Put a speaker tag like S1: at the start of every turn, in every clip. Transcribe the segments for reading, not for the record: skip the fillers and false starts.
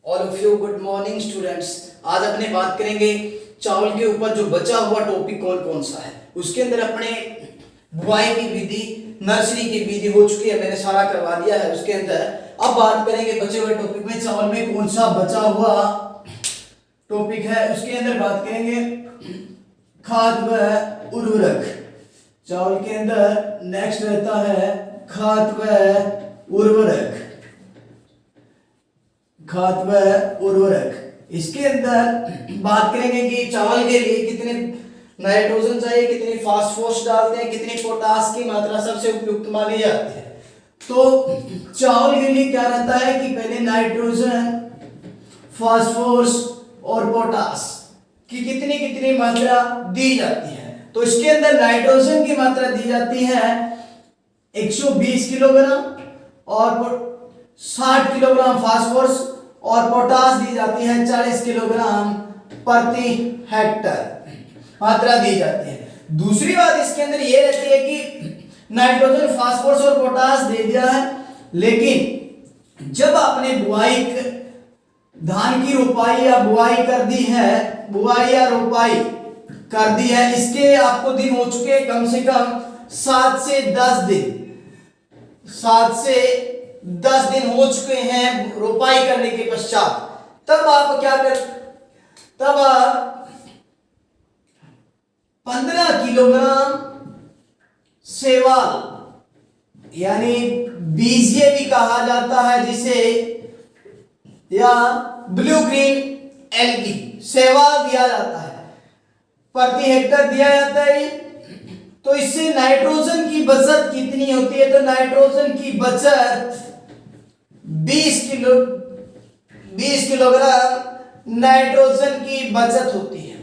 S1: All of you good morning students. आज अपने बात करेंगे चावल के ऊपर जो बचा हुआ टॉपिक कौन कौन सा है। उसके अंदर अपने बुआई की विधि, नर्सरी की विधि हो चुकी है, मैंने सारा करवा दिया है उसके अंदर। अब बात करेंगे बचे हुए टॉपिक में चावल में कौन सा बचा हुआ टॉपिक है। उसके अंदर बात करेंगे खाद व उर्वरक। चावल के अंदर नेक्स्ट रहता है खाद व उर्वरक। खाद व उर्वरक इसके अंदर बात करेंगे कि चावल के लिए कितने नाइट्रोजन चाहिए, कितनी फास्फोरस डालते हैं, कितनी पोटास की मात्रा सबसे उपयुक्त मानी जाती है। तो चावल के लिए क्या रहता है कि पहले नाइट्रोजन, फास्फोरस और पोटास की कितनी कितनी मात्रा दी जाती है। तो इसके अंदर नाइट्रोजन की मात्रा दी जाती है 120 किलोग्राम और 60 किलोग्राम फास्फोरस और पोटास दी जाती है 40 किलोग्राम प्रति हेक्टर मात्रा दी जाती है। दूसरी बात इसके अंदर ये रहती है कि नाइट्रोजन, फास्फोरस और पोटास दे दिया है, लेकिन जब आपने बुआई धान की रोपाई या बुआई कर दी है, बुआई या रोपाई कर दी है, इसके आपको दिन हो चुके हैं कम से कम 7 से 10 दिन। 7 से 10 दिन हो चुके हैं रोपाई करने के पश्चात। तब आप क्या कर, तब आप 15 किलोग्राम सेवाल यानी बीजीए भी कहा जाता है जिसे, या ब्लू ग्रीन एल्गी सेवाल दिया जाता है, प्रति हेक्टर दिया जाता है। तो इससे नाइट्रोजन की बचत कितनी होती है? तो नाइट्रोजन की बचत 20 किलोग्राम नाइट्रोजन की बचत होती है।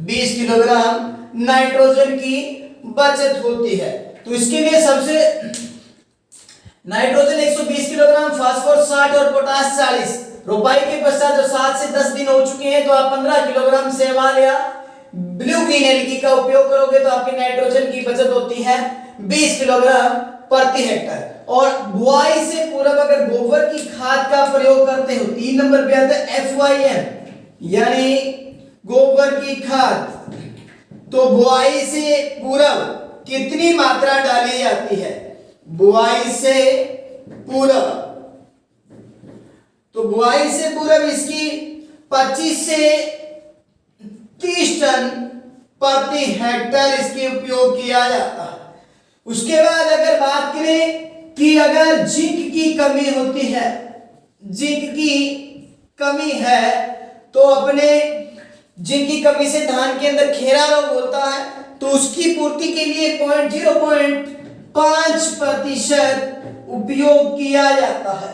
S1: 20 किलोग्राम नाइट्रोजन की बचत होती है। तो इसके लिए सबसे नाइट्रोजन 120 किलोग्राम, फास्फोरस 60 और पोटास 40। रोपाई के पश्चात जो 7 से 10 दिन हो चुके हैं तो आप 15 किलोग्राम सेवाल या ब्लू ग्रीन एल्गी का उपयोग करोगे तो आपकी नाइट्रोजन की बचत होती है 20 किलोग्राम प्रति हेक्टर। और बुआई से पूर्व अगर गोबर की खाद का प्रयोग करते हो, 3 नंबर पे आता है FYM यानी गोबर की खाद, तो बुआई से पूर्व कितनी मात्रा डाली जाती है? बुआई से पूर्व, तो बुआई से पूर्व इसकी 25 से 30 टन प्रति हेक्टर इसके उपयोग किया जाता है। उसके बाद अगर बात करें कि अगर जिंक की कमी होती है, जिंक की कमी है, तो अपने जिंक की कमी से धान के अंदर खेरा रोग होता है, तो उसकी पूर्ति के लिए 0.5% उपयोग किया जाता है।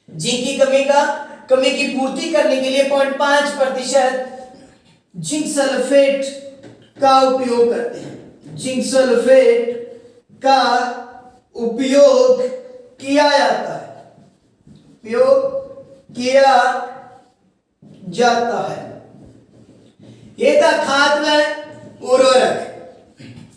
S1: जिंक की कमी की पूर्ति करने के लिए 0.5% जिंक सल्फेट का उपयोग करते हैं। जिंक सल्फेट का उपयोग किया जाता है, उपयोग किया जाता है। ये था खाद व उर्वरक,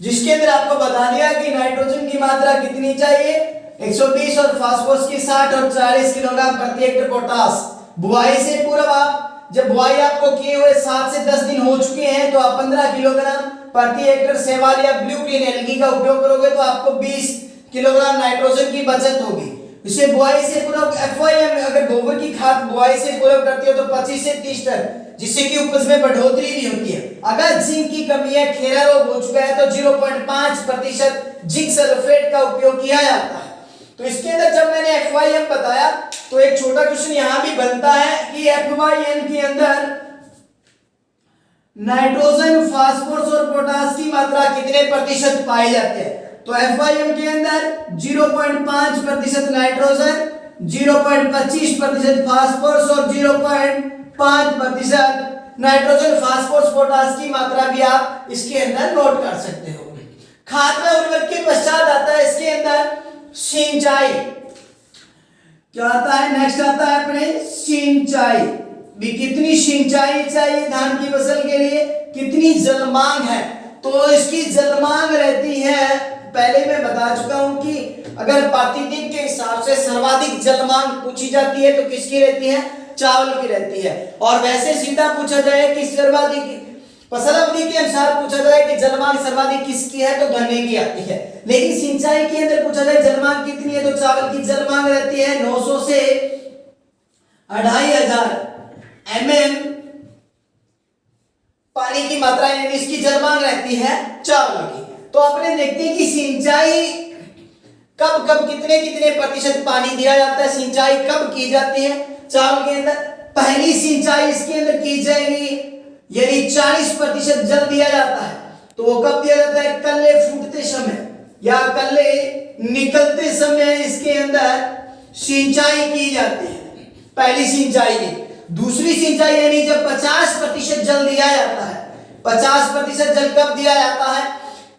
S1: जिसके अंदर आपको बता दिया कि नाइट्रोजन की मात्रा कितनी चाहिए 120 और फास्फोरस की 60 और 40 किलोग्राम प्रति हेक्टर पोटास। बुआई से पूर्व आप, जब बुआई आपको किए हुए 7 से 10 दिन हो चुके हैं तो आप 15 किलोग्राम प्रति हेक्टर सेवाल या ब्लू ग्रीन एल्गी का उपयोग करोगे तो आपको 20 किलोग्राम नाइट्रोजन की बचत होगी। इसे बुआई से पूर्व FYM अगर गोबर की खाद बुआई से पूर्व करती हो तो 25 से 30 टन, जिससे कि उपज में बढ़ोतरी भी होती है। अगर जिंक की कमी है, खेरा रोग हो चुका है, तो 0.5% जिंक सल्फेट का उपयोग किया जाता है। तो इसके अंदर जब मैंने FYM बताया तो एक छोटा क्वेश्चन यहां भी बनता है कि FYM के अंदर नाइट्रोजन, फास्फोरस और पोटास की मात्रा कितने प्रतिशत पाए जाते हैं? तो FYM के अंदर 0.5% नाइट्रोजन, 0.25% फास्फोरस और 0.5% नाइट्रोजन, फास्फोरस, पोटास की मात्रा भी आप इसके अंदर नोट कर सकते हो। खाद व उर्वरक के पश्चात आता है इसके अंदर सिंचाई। क्या आता है? नेक्स्ट आता है अपने सिंचाई। भी कितनी सिंचाई चाहिए धान की फसल के लिए, कितनी जल मांग है? तो इसकी जल मांग रहती है, पहले मैं बता चुका हूं कि अगर प्रातिनिधिक के हिसाब से सर्वाधिक जल मांग पूछी जाती है तो किसकी रहती है, चावल की रहती है। और वैसे सीधा पूछा जाए कि सर्वाधिक फसल अवधि के अनुसार पूछा जाए कि जलमांग सर्वाधिक किसकी है तो गन्ने की आती है। लेकिन सिंचाई के अंदर पूछा जाए जलमांग कितनी है तो चावल की जलमांग रहती है 900 से 2500 mm पानी की मात्रा, यानी इसकी जलमांग रहती है चावल की। तो अपने देखते हैं कि सिंचाई कब कब कितने कितने प्रतिशत पानी दिया जाता है, सिंचाई कब की जाती है चावल के अंदर। पहली सिंचाई इसके अंदर की जाएगी यानी 40% जल दिया जाता है, तो वो कब दिया जाता है, कल्ले फूटते समय या कल्ले निकलते समय इसके अंदर सिंचाई की जाती है, पहली सिंचाई की। दूसरी सिंचाई यानी जब 50% जल दिया जाता है, 50% जल कब दिया जाता है,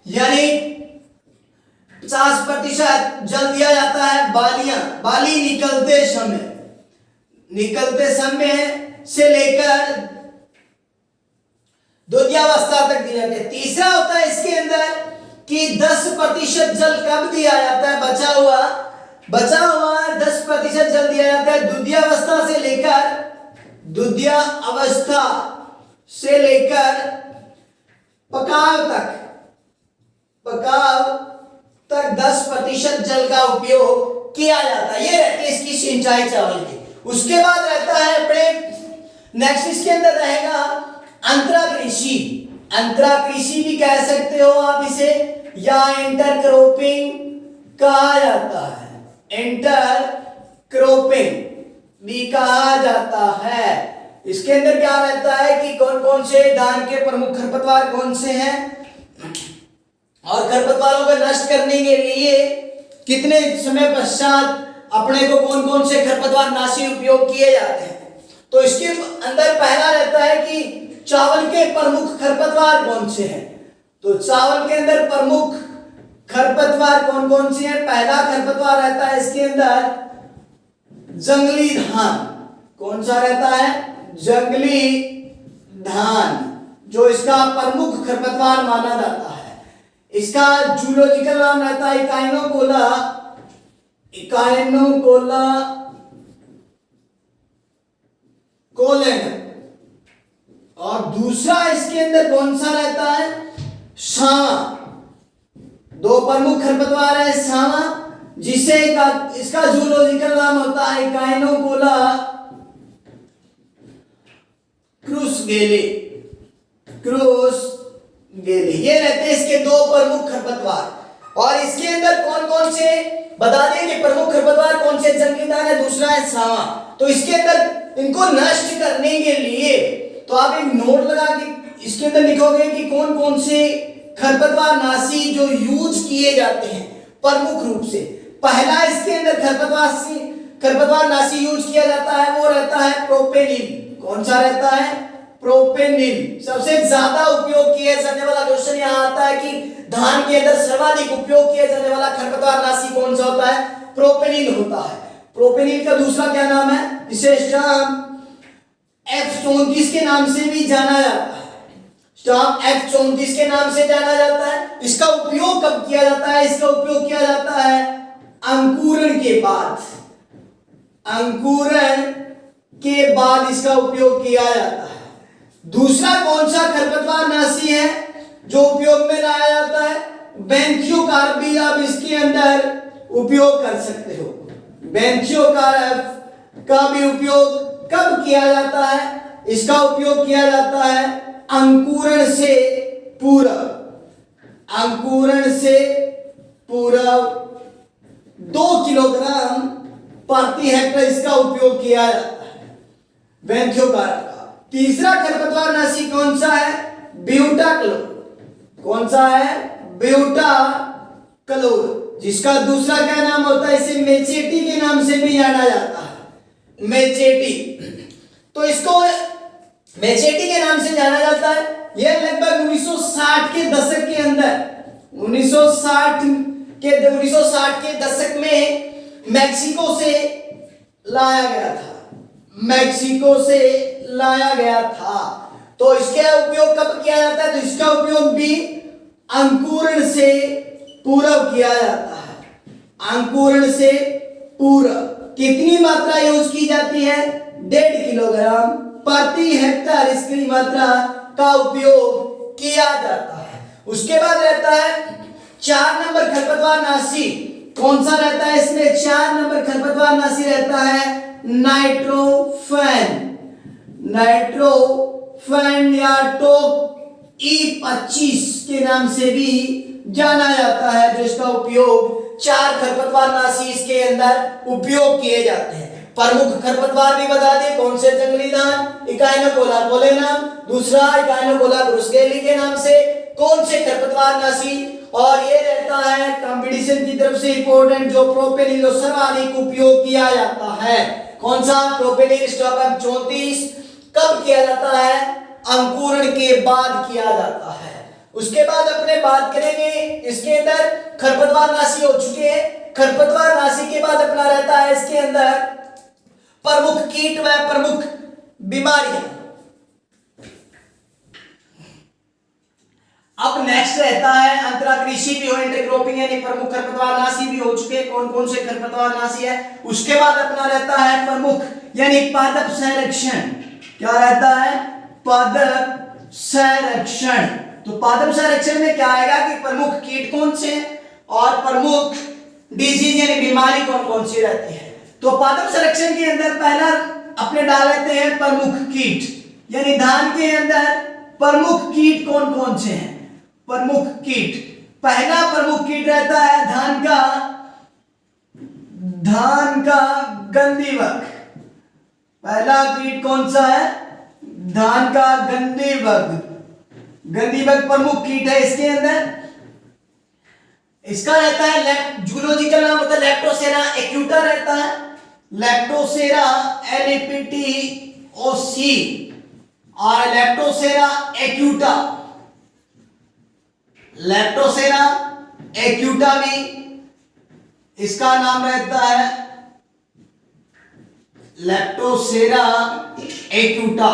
S1: यानी 50% जल दिया जाता है बाली निकलते समय से लेकर द्वितीयावस्था तक दी जाती है। तीसरा होता है इसके अंदर कि 10% जल कब दिया जाता है, बचा हुआ 10% जल दिया जाता है द्वितीयावस्था से लेकर पकाव तक 10% जल का उपयोग किया जाता है। ये रहती है इसकी सिंचाई चावल की। उसके बाद रहता है अपने नेक्स्ट इसके अंदर रहेगा अंतरा कृषि भी कह सकते हो आप इसे, या इंटर क्रॉपिंग कहा जाता है, इंटर क्रॉपिंग भी कहा जाता है। इसके अंदर क्या रहता है कि कौन कौन से धान के प्रमुख खरपतवार कौन से हैं और खरपतवारों को नष्ट करने के लिए कितने समय पश्चात अपने को कौन कौन से खरपतवार नाशी उपयोग किए जाते हैं। तो इसके अंदर पहला रहता है कि चावल के प्रमुख खरपतवार कौन से हैं। तो चावल के अंदर प्रमुख खरपतवार कौन कौन से हैं। पहला खरपतवार रहता है इसके अंदर जंगली धान। कौन सा रहता है, जंगली धान, जो इसका प्रमुख खरपतवार माना जाता है। इसका जूलॉजिकल नाम रहता है इकाइनोकोला कोलेन। और दूसरा इसके अंदर कौन सा रहता है, सावा। दो प्रमुख खरपतवार है सावा, जिसे इसका जूलॉजिकल नाम होता है इकाइनोकोला क्रूसगेले। ये रहते हैं इसके दो प्रमुख खरपतवार। और इसके अंदर कौन कौन से बता दें कि प्रमुख खरपतवार कौन से, जंगली धान है, दूसरा है सावा। तो इसके अंदर इनको नष्ट करने के लिए तो आप एक नोट लगा के इसके अंदर लिखोगे कि कौन कौन से खरपतवार नाशी जो यूज किए जाते हैं प्रमुख रूप से। पहला इसके अंदर खरपतवार नाशी यूज किया जाता है वो रहता है प्रोपेनिल। कौन सा रहता है, प्रोपेनिल। सबसे ज्यादा उपयोग किया जाने वाला क्वेश्चन यहाँ आता है कि धान के अंदर सर्वाधिक उपयोग किया जाने वाला खरपतवार नाशी कौन सा होता है, प्रोपेनिल होता है। प्रोपेनिल का दूसरा क्या नाम है, इसे स्टाम F34 के नाम से भी जाना जाता है। स्टाम F34 के नाम से जाना जाता है। इसका उपयोग कब किया जाता है, इसका उपयोग किया जाता है अंकुरण के बाद इसका उपयोग किया जाता है। दूसरा कौन सा खरपतवार नाशी है जो उपयोग में लाया जाता है, बेंथियोकार्प भी आप इसके अंदर उपयोग कर सकते हो। बेंथियोकार्प का भी उपयोग कब किया जाता है, इसका उपयोग किया जाता है अंकुरण से पूर्व 2 किलोग्राम प्रति हेक्टेयर इसका उपयोग किया जाता है बेंथियोकार्प का। तीसरा खरपतवार नाशी कौन सा है, ब्यूटाक्लोर। कौन सा है, ब्यूटाक्लोर, जिसका दूसरा क्या नाम होता है, इसे मेचेटी के नाम से भी जाना जाता है, मेचेटी। तो इसको मेचेटी के नाम से जाना जाता है। यह लगभग 1960 के दशक के अंदर 1960 के दशक में मैक्सिको से लाया गया था। तो इसका उपयोग कब किया जाता है, तो इसका उपयोग भी अंकुरण से पूर्व किया जाता है। अंकुरण से पूर्व कितनी मात्रा यूज की जाती है? 1.5 किलोग्राम प्रति हेक्टेयर इसकी मात्रा का उपयोग किया जाता है। उसके बाद रहता है 4 नंबर खरपतवार नाशी। कौन सा रहता है इसमें? 4 नंबर खरपतवार नाशी रहता है नाइट्रोफेन। नाइट्रोफेन या टोप E25 के नाम से भी जाना जाता है, जो इसका उपयोग 4 खरपतवार नाशी इसके अंदर उपयोग किए जाते हैं। प्रमुख खरपतवार भी बता दिए कौन से? जंगली धान, इकाइनोकोला पोलेनम, दूसरा इकाइनोकोला ब्रुस्केली के नाम से कौन से खरपतवार नाशी। और ये रहता है कंपटीशन की तरफ से इंपॉर्टेंट, जो प्रोपेलिन सर्वाधिक उपयोग किया जाता है। कौन सा? Propylene Stockholm 34। कब किया जाता है? अंकुरण के बाद किया जाता है। उसके बाद अपने बात करेंगे इसके अंदर खरपतवार नाशी हो चुके हैं। खरपतवार नाशी के बाद अपना रहता है इसके अंदर प्रमुख कीट व प्रमुख बीमारियां। अब नेक्स्ट रहता है अंतरा कृषि भी हो, इंटरक्रॉपिंग यानी प्रमुख खरपतवार नाशी भी हो चुके हैं। कौन कौन से खरपतवार नाशी है? उसके बाद अपना रहता है प्रमुख यानी पादप संरक्षण। क्या रहता है? पादप संरक्षण। तो पादप संरक्षण में क्या आएगा कि प्रमुख कीट कौन से और प्रमुख डिजीज यानी बीमारी कौन कौन सी रहती है। तो पादप संरक्षण के अंदर पहला अपने डाल लेते हैं प्रमुख कीट, यानी धान के अंदर प्रमुख कीट कौन कौन से हैं? प्रमुख कीट, पहला प्रमुख कीट रहता है धान का गंधीबग। पहला कीट कौन सा है? धान का गंधीबग। गंधीबग प्रमुख कीट है इसके अंदर। इसका रहता है जूलॉजिकल नाम होता है लेप्टोसेरा एक्यूटा रहता है। लेप्टोसेरा LAPTOC और लेप्टोसेरा एक्यूटा। लेप्टोसेरा एक्यूटा भी इसका नाम रहता है लेप्टोसेरा एक्यूटा,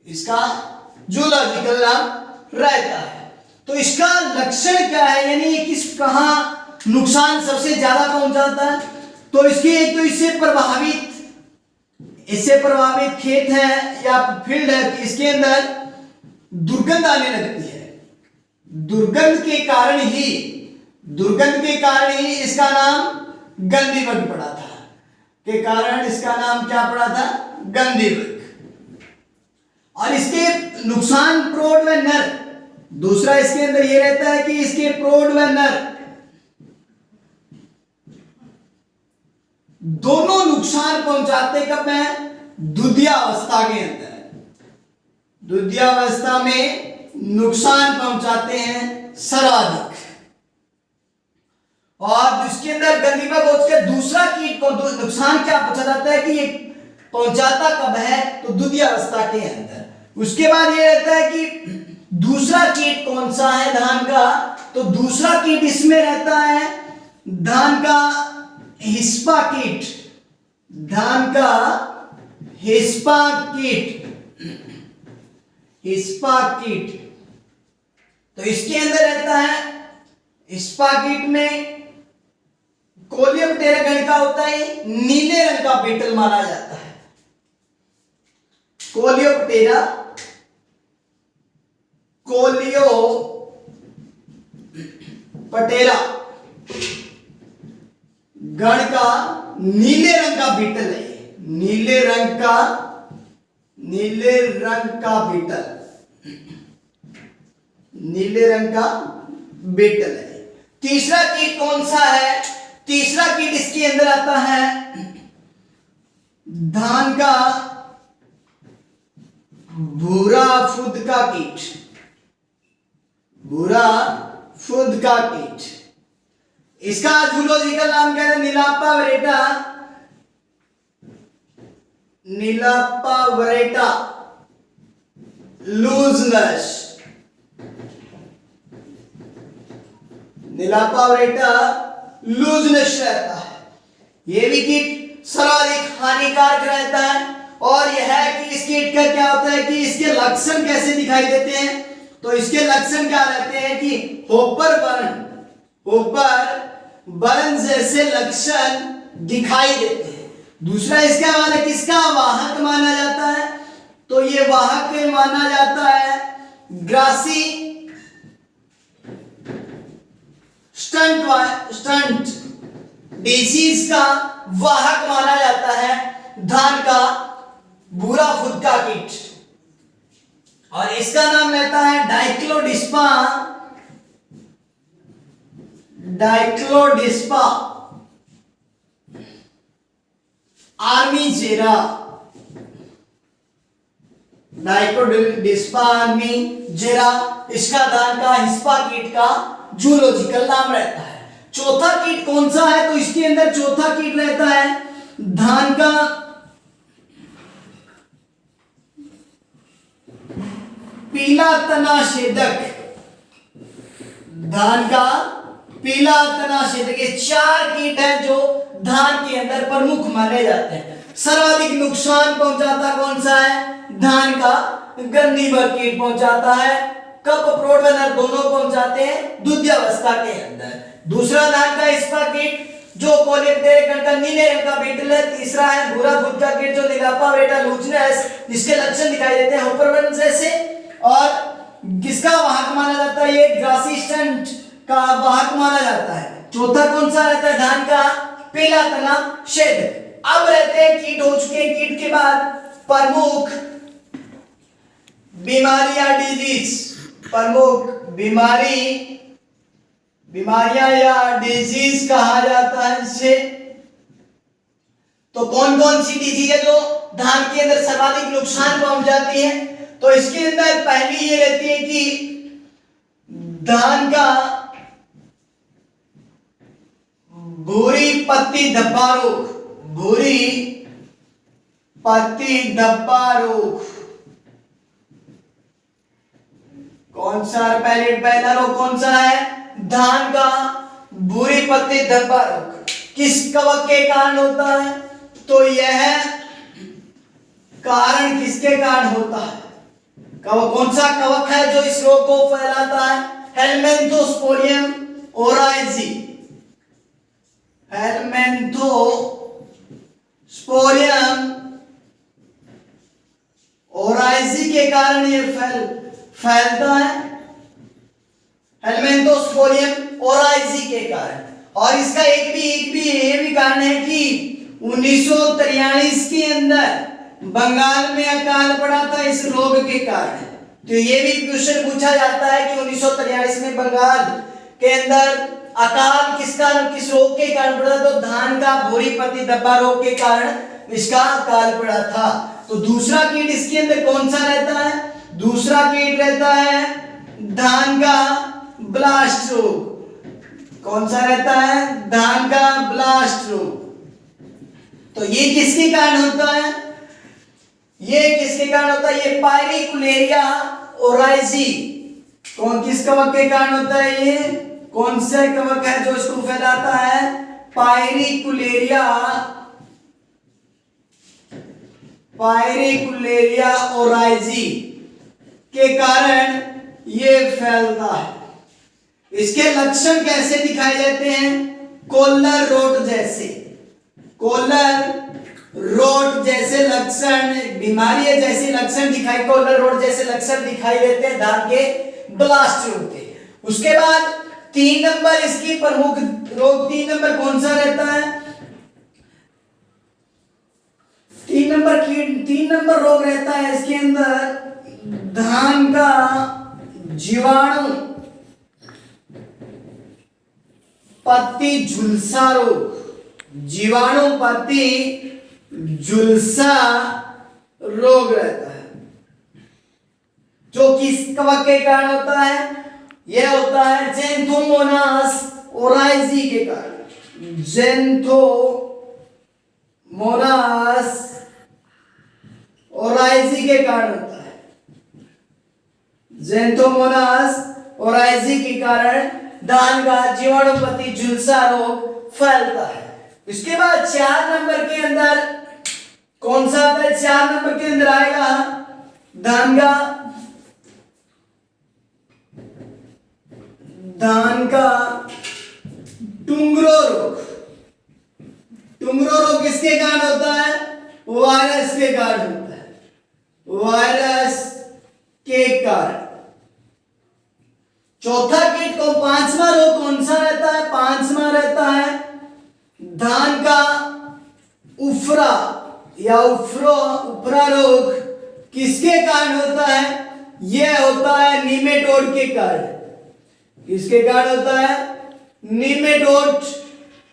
S1: इसका जूलॉजिकल नाम रहता है। तो इसका लक्षण क्या है, यानी ये किस कहां नुकसान सबसे ज्यादा पहुंचाता है? तो इसके एक तो इससे प्रभावित खेत है या फील्ड है, इसके अंदर दुर्गंध आने लगती है। दुर्गंध के कारण ही इसका नाम गंधीबग पड़ा था। के कारण इसका नाम क्या पड़ा था? गंधीबग। और इसके नुकसान प्रौढ़ व नर, दूसरा इसके अंदर ये रहता है कि इसके प्रौढ़ व नर दोनों नुकसान पहुंचाते कब है? दुधियावस्था के अंदर। दुधियावस्था में नुकसान पहुंचाते हैं सर्वाधिक। और इसके अंदर गंधीबग हो चुके। दूसरा कीट को नुकसान क्या पहुंचा जाता है कि ये पहुंचाता कब है? तो दुधियावस्था के अंदर। उसके बाद ये रहता है कि दूसरा कीट कौन सा है धान का? तो दूसरा कीट इसमें रहता है धान का हिस्पा कीट। धान का हिस्पा कीट। तो इसके अंदर रहता है हिस्पा कीट में कोलियोप्टेरा गण का होता है, नीले रंग का बीटल माना जाता है। कोलियोप्टेरा गण का नीले रंग का बीटल है। नीले रंग का बीटल है। तीसरा कीट कौन सा है? तीसरा कीट इसके अंदर आता है धान का भूरा फुद का कीट। इसका जूलॉजिकल नाम क्या है? नीलाप्पा वरेटा लूजनस। नीलाप्पा वरेटा लूजनस रहता है। यह भी कीट सर्वाधिक हानिकारक रहता है। और यह है कि इस कीट का क्या होता है कि इसके लक्षण कैसे दिखाई देते हैं? तो इसके लक्षण क्या रहते हैं कि होपर बर्न जैसे लक्षण दिखाई देते हैं। दूसरा इसका माना किसका वाहक माना जाता है, तो ये वाहक माना जाता है ग्रासी स्टंट डिजीज का वाहक माना जाता है धान का भूरा फुदका कीट, और इसका नाम लेता है डाइक्लोडिस्पा आर्मीजेरा। डाइक्लोडिस्पा आर्मीजेरा इसका धान का हिस्पा कीट का जूलॉजिकल नाम रहता है। चौथा कीट कौन सा है, तो इसके अंदर चौथा कीट रहता है धान का पीला तना छेदक। धान का पीला तना छेदक, ये चार कीट हैं जो धान के अंदर प्रमुख माने जाते हैं। सर्वाधिक नुकसान पहुंचाता कौन सा है, धान का गंधीबग कीट पहुंचाता है, कप प्रोडनर दोनों पहुंचाते हैं दुग्धावस्था के अंदर। दूसरा धान का हिस्पा कीट जो कोलेप्टेरिक का नीले रंग का बीटल है। तीसरा है भूरा फुदका कीट जो निलापा बेटा लूचनेस, जिसके लक्षण दिखाई देते हैं हुपरबर्न जैसे, और किसका वाहक माना जाता है, ये ग्रासी स्टंट का वाहक माना जाता है। चौथा कौन सा रहता है, धान का पीला तना छेदक। अब रहते हैं कीट, हो चुके हैं कीट के बाद प्रमुख बीमारियां डिजीज, प्रमुख बीमारियां या डिजीज कहा जाता है इसे। तो कौन कौन सी डिजीज है जो धान के अंदर सर्वाधिक नुकसान पहुंचाती है, तो इसके अंदर पहली ये रहती है कि धान का भूरी पत्ती धब्बा रोग, भूरी पत्ती धब्बा रोग। कौन सा पहला रोग कौन सा है, धान का भूरी पत्ती धब्बा रोग किस कवक के कारण होता है, तो यह कारण किसके कारण होता है, कवक कौन सा कवक है जो इस रोग को फैलाता है, हेलमेंथोस्पोरियम ओराइजी, हेलमेंथोस्पोरियम ओराइजी के कारण ये फैलता है, हेलमेंथोस्पोरियम ओराइजी के कारण। और इसका एक भी कारण है कि 1943 के अंदर बंगाल में अकाल पड़ा था इस रोग के कारण। तो ये भी क्वेश्चन पूछा जाता है कि 1943 में बंगाल के अंदर अकाल किस रोग के कारण पड़ा, तो धान का भूरी पत्ती धब्बा रोग के कारण इसका अकाल पड़ा था। तो दूसरा कीट इसके अंदर कौन सा रहता है, दूसरा कीट रहता है धान का ब्लास्ट रोग। कौन सा रहता है, धान का ब्लास्ट रोग। तो ये किसके कारण होता है, ये किसके कारण होता है, ये पायरिकुलेरिया ओराइजी। कौन किस कवक के कारण होता है, ये कौन से कवक है जो इसको फैलाता है, पायरिकुलेरिया ओराइजी के कारण ये फैलता है। इसके लक्षण कैसे दिखाई देते हैं, कोलर रोट जैसे, कोलर रोट जैसे लक्षण, बीमारी है जैसे लक्षण दिखाई, कोलर रोट जैसे लक्षण दिखाई देते हैं धान के ब्लास्ट रोग के। उसके बाद 3 नंबर इसकी प्रमुख रोग, 3 नंबर कौन सा रहता है, 3 नंबर रोग रहता है इसके अंदर धान का जीवाणु पत्ती झुलसा रोग, जीवाणु पत्ती झुलसा रोग रहता है, जो किस कवक के कारण होता है, यह होता है ज़ैंथोमोनास ओराइजी के कारण, ज़ैंथोमोनास ओराइजी के कारण होता है, ज़ैंथोमोनास ओराइजी के कारण धान का जीवाणुपत्ती झुलसा रोग फैलता है। इसके बाद 4 नंबर के अंदर कौन सा आता है, 4 नंबर के अंदर आएगा धान का टुंगरो रोग। टुंगरो रोग किसके कारण होता है? वायरस के कारण होता है, वायरस के कारण। चौथा कीट को पांचवा रोग कौन सा रहता है? पांचवा रहता है धान का उफरा या उफरा रोग। किसके कारण होता है? यह होता है निमेटोड के कारण। किसके कारण होता है? निमेटोड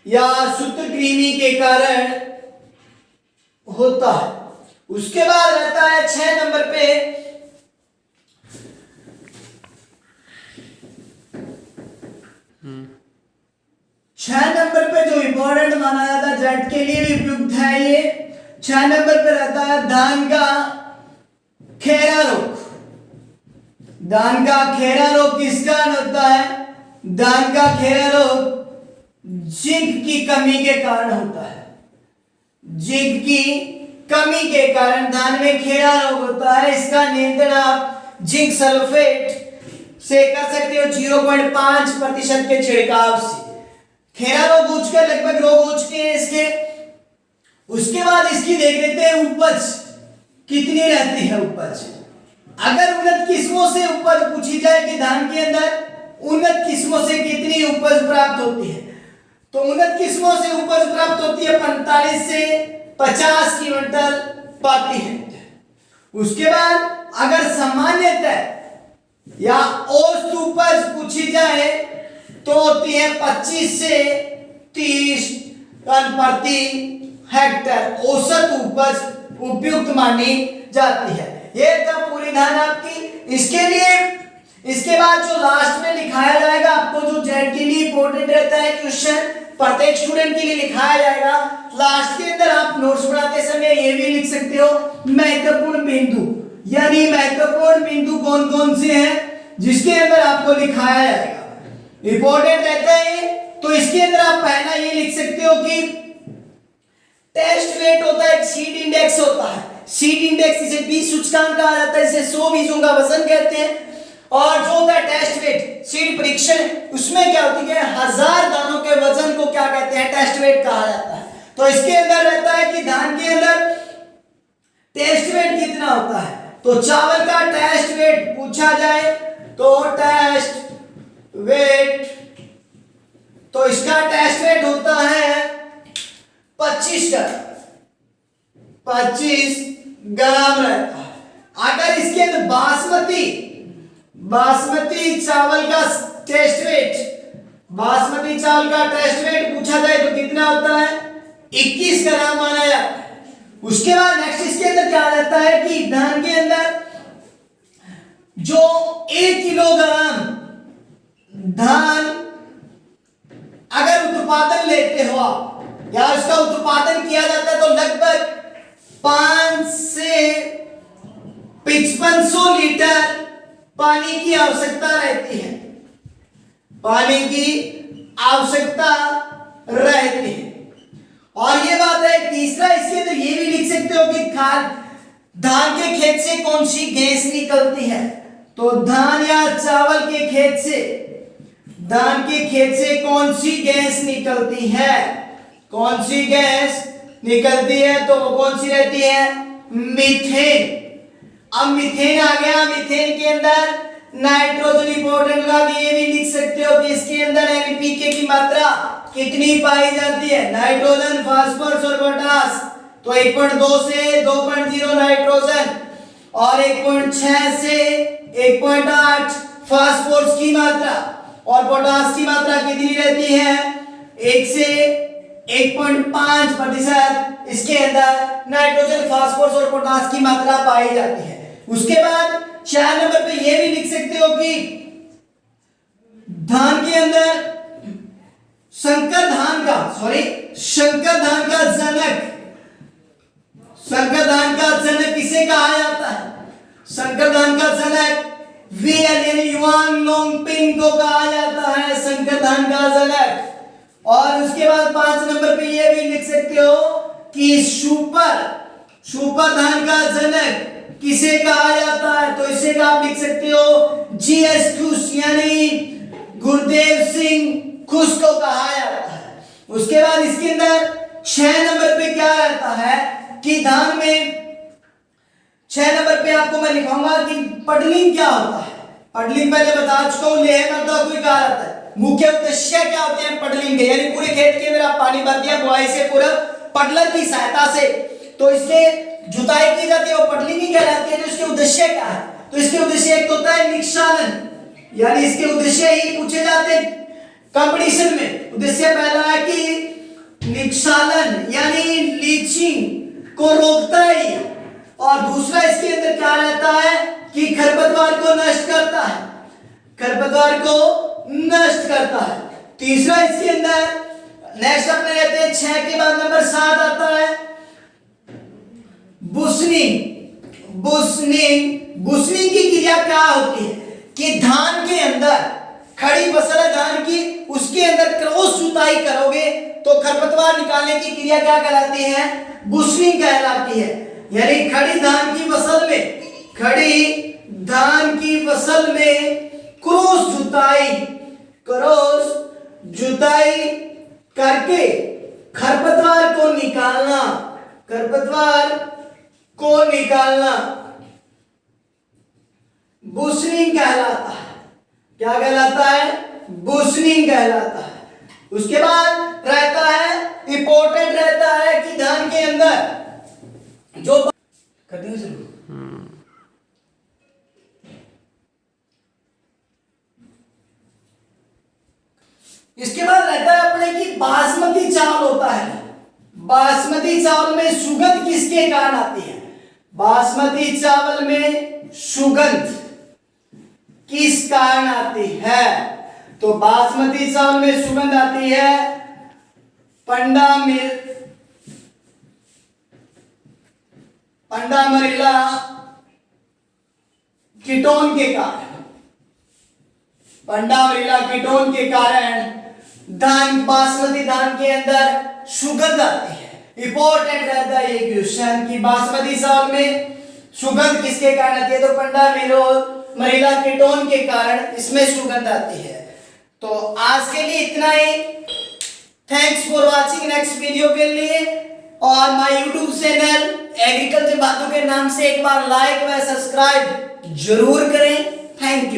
S1: या सूत्रकृमि के कारण होता है। उसके बाद रहता है 6 नंबर पे जो इंपॉर्टेंट माना जाता है, जेट के लिए भी उपयुक्त है ये। 6 नंबर पे रहता है धान का खेरा रोग। धान का खेरा रोग किस कारण होता है? धान का खेरा रोग जिंक की कमी के कारण होता है। जिंक की कमी के कारण धान में खेरा रोग होता है। इसका नियंत्रण आप जिंक सल्फेट से कर सकते हो 0.5% के छिड़काव से। खेरा रोग हो चुका, लगभग रोग हो चुके हैं इसके। उसके बाद इसकी देख लेते हैं उपज कितनी रहती है। उपज अगर उन्नत किस्मों से उपज पूछी जाए कि धान के अंदर उन्नत किस्मों से कितनी उपज प्राप्त होती है, तो उन्नत किस्मों से उपज प्राप्त होती है 45 से 50 क्विंटल प्रति हेक्टेयर। उसके बाद अगर सामान्यतः या औसत उपज पूछी जाए तो होती है 25 से 30 टन प्रति हेक्टेयर। औसत उपज उपयुक्त मानी जाती है। ये था पूरी धान आपकी। इसके बाद जो लास्ट में लिखाया जाएगा आपको, जो जेड के लिए इंपॉर्टेंट रहता है क्वेश्चन, प्रत्येक स्टूडेंट के लिए लिखाया जाएगा। लास्ट के अंदर आप नोट्स बनाते समय ये भी लिख सकते हो महत्वपूर्ण बिंदु, यानी महत्वपूर्ण बिंदु कौन कौन से हैं जिसके अंदर आपको लिखाया जाएगा, इंपॉर्टेंट रहता है। तो इसके अंदर आप पहला ये लिख सकते हो कि टेस्ट वेट होता है, सीड इंडेक्स होता है। सीड इंडेक्स इसे बीज सूचकांक कहा जाता है, इसे 100 बीजों का वजन कहते हैं। और जो होता है टेस्ट वेट, सीड परीक्षण, उसमें क्या होती है 1000 दानों के वजन को क्या कहते हैं? टेस्ट वेट कहा जाता है। तो इसके अंदर रहता है कि धान के अंदर टेस्ट वेट कितना होता है। तो चावल का टेस्ट वेट पूछा जाए तो टेस्ट वेट, तो इसका टेस्ट वेट होता है 25 ग्राम रहता है। अगर इसके अंदर बासमती चावल का टेस्ट वेट, बासमती चावल का टेस्ट वेट पूछा जाए तो कितना होता है? 21 ग्राम माना जाता है। उसके बाद नेक्स्ट इसके अंदर क्या रहता है कि धान के अंदर जो 1 किलोग्राम धान अगर उत्पादन लेते हो आप या उसका उत्पादन किया जाता है तो लगभग 5 से 5500 लीटर पानी की आवश्यकता रहती है। पानी की आवश्यकता रहती है। और ये बात है, तीसरा इसके अंदर ये भी लिख सकते हो कि धान के खेत से कौन सी गैस निकलती है। तो धान या चावल के खेत से, धान के खेत से कौन सी गैस निकलती है? कौन सी गैस निकलती है? तो वो कौन सी रहती है? मीथेन। अब मीथेन आ गया। मीथेन के अंदर नाइट्रोजन इंपॉर्टेंट का ये भी लिख सकते हो कि इसके अंदर एनपीके की मात्रा कितनी पाई जाती है? नाइट्रोजन, फास्फोरस और पोटास। तो 1.2 से 2.0 नाइट्रोजन और 1.6 से 1.8 फास्फोरस की मात्रा, और पोटास की मात्रा कितनी रहती है? 1 से 1.5% इसके अंदर नाइट्रोजन, फास्फोरस और पोटास की मात्रा पाई जाती है। उसके बाद 4 नंबर पे ये भी लिख सकते हो कि धान के अंदर शंकर धान का जनक किसे कहा जाता है? शंकर धान का जनक वीएल यानी युआन लोंगपिंग को कहा जाता है शंकर धान का जनक। और उसके बाद 5 नंबर पे ये भी लिख सकते हो कि सुपर धान का जनक किसे कहा जाता है? तो इसे आप लिख सकते हो जीएस टूस यानी गुरुदेव सिंह खुश्क को कहा जाता है। उसके बाद इसके अंदर 6 नंबर पे क्या रहता है कि धान में 6 नंबर पे आपको मैं लिखाऊंगा कि पडलिंग क्या होता है। पडलिंग पहले बता चुका हूं, लेह मर्दा कोई कहा जाता है। मुख्य उद्देश्य क्या होते हैं पडलिंग के, यानी पूरे खेत के अंदर आप पानी भर दिया बुआई से पूरा पडलर की सहायता से, तो इसके जुताई की जाती है, वो पडलिंग ही कहलाती है। तो इसके उद्देश्य क्या है, तो इसके उद्देश्य एक होता है निक्षालन, यानी इसके उद्देश्य ही पूछे जाते हैं कंपटीशन में। उद्देश्य पहला है कि निक्षालन यानी लीचिंग को रोकता है, और दूसरा इसके अंदर क्या रहता है कि खरपतवार को नष्ट करता है, खरपतवार को नष्ट करता है। तीसरा इसके अंदर नेक्स्ट अपने लेते हैं 6 के बाद नंबर 7 आता है बुसनिंग। बुसनिंग की क्रिया क्या होती है कि धान के अंदर खड़ी फसल है धान की, उसके अंदर क्रॉस जुताई करोगे तो खरपतवार निकालने की क्रिया क्या कहलाती है, बुसनिंग कहलाती है। यानी खड़ी धान की फसल में क्रॉस जुताई करके खरपतवार को निकालना बुसनिंग कहलाता है। क्या कहलाता है, बुसनिंग कहलाता है। उसके बाद रहता है इंपॉर्टेंट रहता है कि धान के अंदर जो करते हैं जरूर इसके बाद रहता है अपने की बासमती चावल होता है। बासमती चावल में सुगंध किसके कारण आती है, बासमती चावल में सुगंध किस कारण आती है, तो बासमती चावल में सुगंध आती है पंडामरीला कीटोन के कारण। पंडामरीला कीटोन के कारण बासमती धान के अंदर सुगंध आती है। इंपॉर्टेंट रहता है ये क्वेश्चन कि बासमती चावल में सुगंध किसके कारण आती है, तो पंडामरीला कीटोन के कारण इसमें सुगंध आती है। तो आज के लिए इतना ही। Thanks for watching. Next video के लिए और माय यूट्यूब चैनल एग्रीकल्चर बातों के नाम से एक बार लाइक व सब्सक्राइब जरूर करें। Thank you.